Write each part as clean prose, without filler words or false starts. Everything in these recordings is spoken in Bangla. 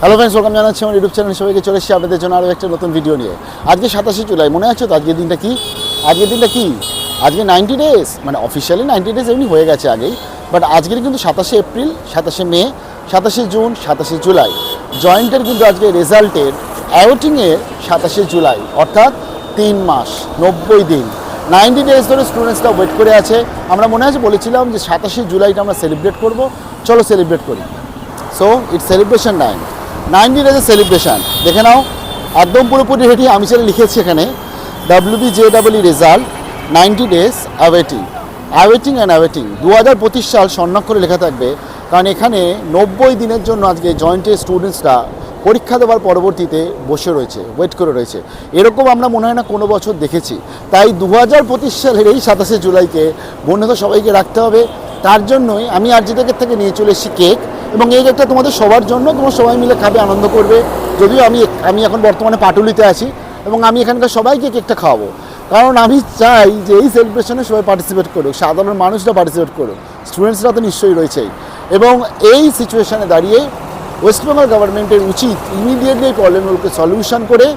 হ্যালো ফ্রেন্ডস, ওয়েলকাম জানাচ্ছি আমার ইউটিউব চ্যানেল। সবাইকে চলে এসেছি আপনাদের জন্য আরও একটা নতুন ভিডিও নিয়ে। আজকে 27শে জুলাই, মনে আছে তো আজকের দিনটা কি? আজকে 90 ডেজ, মানে অফিসিয়ালি 90 ডেজ এমনি হয়ে গেছে আগেই, বাট আজকের কিন্তু 27শে এপ্রিল, 27শে মে, 27শে জুন, 27শে জুলাই। জয়েন্টের কিন্তু আজকে রেজাল্টের অ্যাওটিংয়ের 27শে জুলাই, অর্থাৎ 3 মাস 90 দিন 90 ডেজ ধরে স্টুডেন্টসরা ওয়েট করে আছে। আমরা মনে আছে বলেছিলাম যে 27শে জুলাইটা আমরা সেলিব্রেট করব, চলো সেলিব্রেট করি। সো ইটস সেলিব্রেশন টাইম, 90 ডেজের সেলিব্রেশন। দেখে নাও একদম পুরোপুরি রেডি। আমি সেটা লিখেছি এখানে, WBJEE result 90 days awaiting and awaiting. 2025 সাল স্বর্ণাক্ষরে লেখা থাকবে, কারণ এখানে 90 দিনের জন্য আজকে জয়েন্টের স্টুডেন্টসরা পরীক্ষা দেওয়ার পরবর্তীতে বসে রয়েছে, ওয়েট করে রয়েছে। এরকম আমরা মনে হয় না কোনো বছর দেখেছি। তাই 2025 সালের এই 27শে জুলাইকে মনে তো সবাইকে রাখতে হবে। তার জন্যই আমি আরজিটেকের থেকে নিয়ে চলে এসেছি কেক, এবং এই কেকটা তোমাদের সবার জন্য, তোমরা সবাই মিলে খাবে, আনন্দ করবে। যদিও আমি এখন বর্তমানে পাটুলিতে আছি এবং আমি এখানকার সবাইকে কেকটা খাওয়াবো, কারণ আমি চাই যে এই সেলিব্রেশনে সবাই পার্টিসিপেট করুক, সাধারণ মানুষরা পার্টিসিপেট করুক, স্টুডেন্টসরা তো নিশ্চয়ই রয়েছেই। এবং এই সিচুয়েশানে দাঁড়িয়ে ওয়েস্ট বেঙ্গল গভর্নমেন্টের উচিত ইমিডিয়েটলি এই প্রবলেমগুলোকে সলিউশন করে,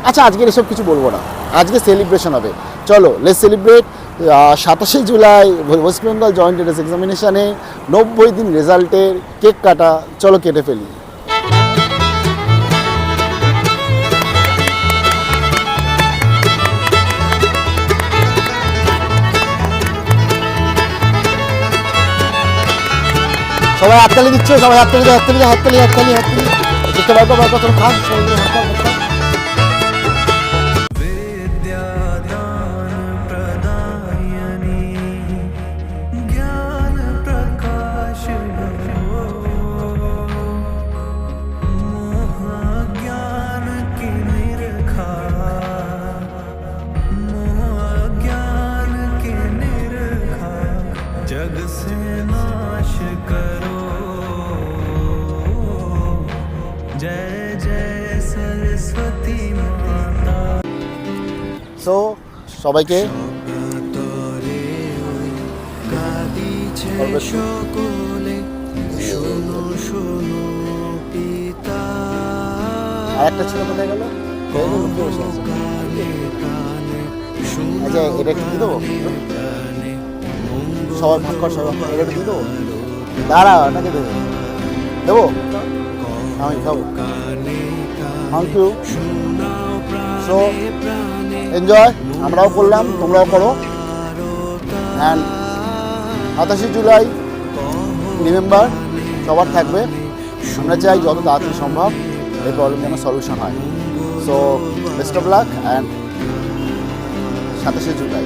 আচ্ছা আজকের এসব কিছু বলবো না, আজকে সেলিব্রেশন হবে। চলো লেটস সেলিব্রেট 27শে July west Bengal joint entrance এক্সামিনেশানে 90 দিন রেজাল্টের কেক কাটা। চলো কেটে ফেলি। সবাই হাততালি দিচ্ছে, সবাই হাততালি দেখতে পারবো তোর খাস जग से नाश करो, जय जय सरस्वती माता। সো সবাইকে তরে ওই কাঁদিছে সকলে, শোনো শোনো পিতা। আর একটা ছেলে কোথায় গেল? কানে কানে আচ্ছা এটা কি দিয়ে দেবো? সবাই ভাগ কর, সবাই এটা দিয়ে দেবো। দাঁড়া, এটাকে দেবো, আমি খাবো। Thank you. সো এনজয়, আমরাও করলাম, তোমরাও করো। অ্যান্ড 27শে জুলাই রিমেম্বার সবার থাকবে। আমরা চাই যত তাড়াতাড়ি সম্ভব এই প্রবলেম যেন সলিউশন হয়। So best of luck and 27শে জুলাই।